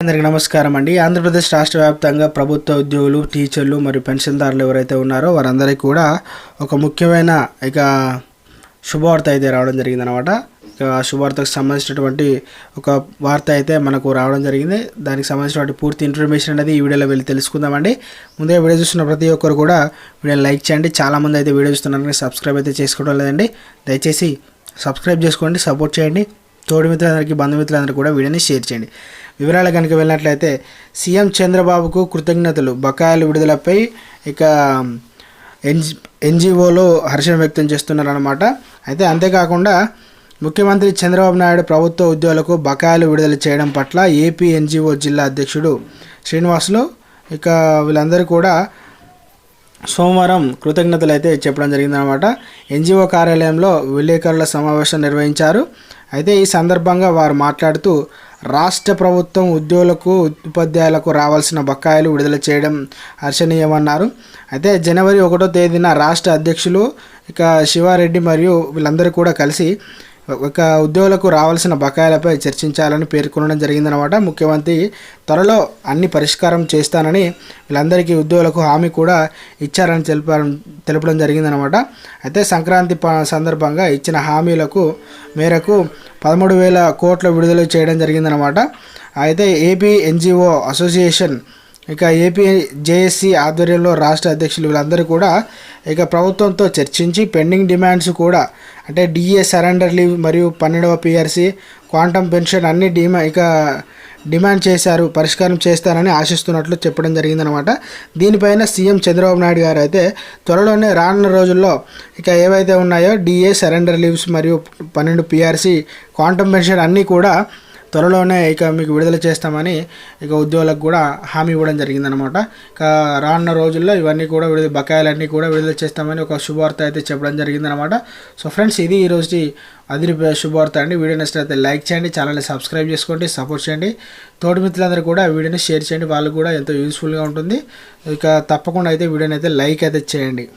అందరికీ నమస్కారం అండి. ఆంధ్రప్రదేశ్ రాష్ట్ర వ్యాప్తంగా ప్రభుత్వ ఉద్యోగులు, టీచర్లు మరియు పెన్షన్దారులు ఎవరైతే ఉన్నారో వారందరికీ కూడా ఒక ముఖ్యమైన శుభవార్త అయితే రావడం జరిగిందనమాట. శుభవార్తకు సంబంధించినటువంటి ఒక వార్త అయితే మనకు రావడం జరిగింది. దానికి సంబంధించినటువంటి పూర్తి ఇన్ఫర్మేషన్ అనేది ఈ వీడియోలో వెళ్ళి తెలుసుకుందామండి. ముందే వీడియో చూస్తున్న ప్రతి ఒక్కరు కూడా వీడియోని లైక్ చేయండి. చాలామంది అయితే వీడియో చూస్తున్నారు, సబ్స్క్రైబ్ అయితే చేసుకోవడం లేదండి. దయచేసి సబ్స్క్రైబ్ చేసుకోండి, సపోర్ట్ చేయండి. తోటి మిత్రులందరికీ, బంధుమిత్రులందరికీ కూడా వీడియోని షేర్ చేయండి. వివరాలు కనుక వెళ్ళినట్లయితే సీఎం చంద్రబాబుకు కృతజ్ఞతలు, బకాయిల విడుదలపై ఎన్జిఓలు హర్షం వ్యక్తం చేస్తున్నారన్నమాట. అయితే అంతేకాకుండా ముఖ్యమంత్రి చంద్రబాబు నాయుడు ప్రభుత్వ ఉద్యోగులకు బకాయిలు విడుదల చేయడం పట్ల ఏపీ ఎన్జిఓ జిల్లా అధ్యక్షుడు శ్రీనివాసులు వీళ్ళందరూ కూడా సోమవారం కృతజ్ఞతలు అయితే చెప్పడం జరిగిందనమాట. ఎన్జిఓ కార్యాలయంలో విలేకరుల సమావేశం నిర్వహించారు. అయితే ఈ సందర్భంగా వారు మాట్లాడుతూ రాష్ట్ర ప్రభుత్వం ఉద్యోగులకు, ఉపాధ్యాయులకు రావాల్సిన బకాయిలు విడుదల చేయడం హర్షణీయమన్నారు. అయితే జనవరి 1వ తేదీన రాష్ట్ర అధ్యక్షులు శివారెడ్డి మరియు వీళ్ళందరూ కూడా కలిసి ఉద్యోగులకు రావాల్సిన బకాయిలపై చర్చించాలని పేర్కొనడం జరిగిందనమాట. ముఖ్యమంత్రి త్వరలో అన్ని పరిష్కారం చేస్తానని వీళ్ళందరికీ ఉద్యోగులకు హామీ కూడా ఇచ్చారని తెలపడం జరిగిందనమాట. అయితే సంక్రాంతి సందర్భంగా ఇచ్చిన హామీలకు మేరకు 13,000 కోట్ల విడుదల చేయడం జరిగిందనమాట. అయితే AP NGO association AP JAC ఆధ్వర్యంలో రాష్ట్ర అధ్యక్షులు వీళ్ళందరూ కూడా ప్రభుత్వంతో చర్చించి పెండింగ్ డిమాండ్స్ కూడా అంటే డిఏ సరెండర్ లీవ్ మరియు 12వ పిఆర్సీ, క్వాంటమ్ పెన్షన్ అన్ని డిమాండ్ చేశారు, పరిష్కారం చేస్తారని ఆశిస్తున్నట్లు చెప్పడం జరిగిందనమాట. దీనిపైన సీఎం చంద్రబాబు నాయుడు గారు అయితే త్వరలోనే రానున్న రోజుల్లో ఏవైతే ఉన్నాయో డిఏ సరెండర్ లీవ్స్ మరియు 12 పిఆర్సీ, క్వాంటమ్ పెన్షన్ అన్నీ కూడా త్వరలోనే మీకు విడుదల చేస్తామని ఉద్యోగులకు కూడా హామీ ఇవ్వడం జరిగిందనమాట. రానున్న రోజుల్లో ఇవన్నీ కూడా బకాయిలన్నీ కూడా విడుదల చేస్తామని ఒక శుభవార్త అయితే చెప్పడం జరిగిందనమాట. సో ఫ్రెండ్స్, ఇది ఈరోజు అదిరి శుభవార్త అండి. వీడియో నచ్చినట్లయితే లైక్ చేయండి, ఛానల్ని సబ్స్క్రైబ్ చేసుకోండి, సపోర్ట్ చేయండి. తోటి మిత్రులందరూ కూడా వీడియోని షేర్ చేయండి, వాళ్ళు కూడా ఎంతో యూస్ఫుల్గా ఉంటుంది. తప్పకుండా అయితే వీడియోని అయితే లైక్ అయితే చేయండి.